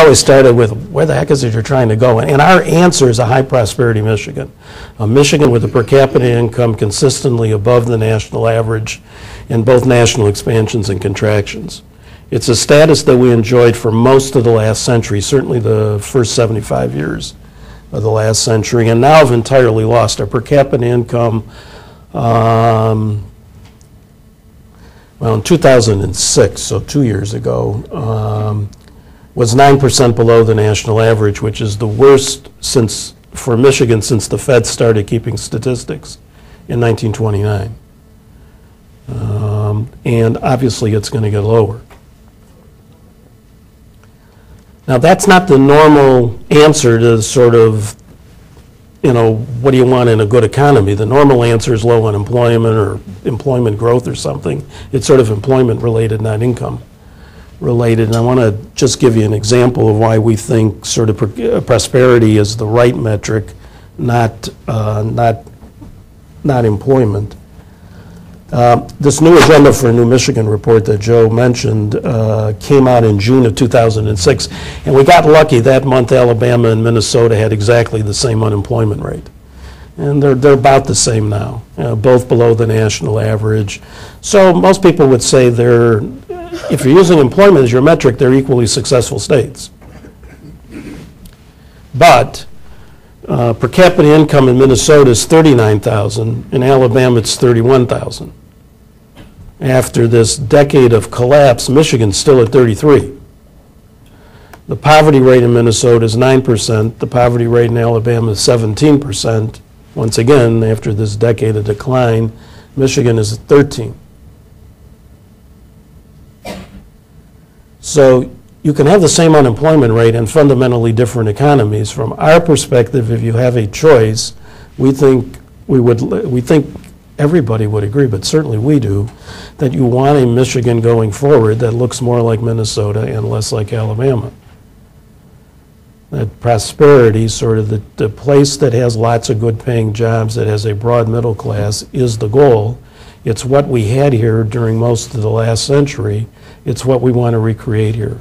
always started with, where the heck is it you're trying to go? And our answer is a high prosperity Michigan. A Michigan with a per capita income consistently above the national average in both national expansions and contractions. It's a status that we enjoyed for most of the last century, certainly the first 75 years of the last century, and now have entirely lost. Our per capita income, well, in 2006, so 2 years ago, was 9% below the national average, which is the worst for Michigan since the Fed started keeping statistics in 1929. And obviously it's going to get lower. Now, that's not the normal answer to sort of, what do you want in a good economy? The normal answer is low unemployment or employment growth or something. It's sort of employment related, not income related. And I want to just give you an example of why we think sort of prosperity is the right metric, not employment. This new agenda for a New Michigan report that Joe mentioned came out in June of 2006, and we got lucky. That month Alabama and Minnesota had exactly the same unemployment rate, and they're about the same now, both below the national average. So most people would say if you're using employment as your metric, they're equally successful states. But per capita income in Minnesota is $39,000, in Alabama it's $31,000. After this decade of collapse, Michigan's still at 33. The poverty rate in Minnesota is 9%. The poverty rate in Alabama is 17%. Once again, after this decade of decline, Michigan is at 13. So you can have the same unemployment rate in fundamentally different economies. From our perspective, if you have a choice, we think everybody would agree, but certainly we do, that you want a Michigan going forward that looks more like Minnesota and less like Alabama. That prosperity, sort of the place that has lots of good paying jobs, that has a broad middle class, is the goal. It's what we had here during most of the last century. It's what we want to recreate here.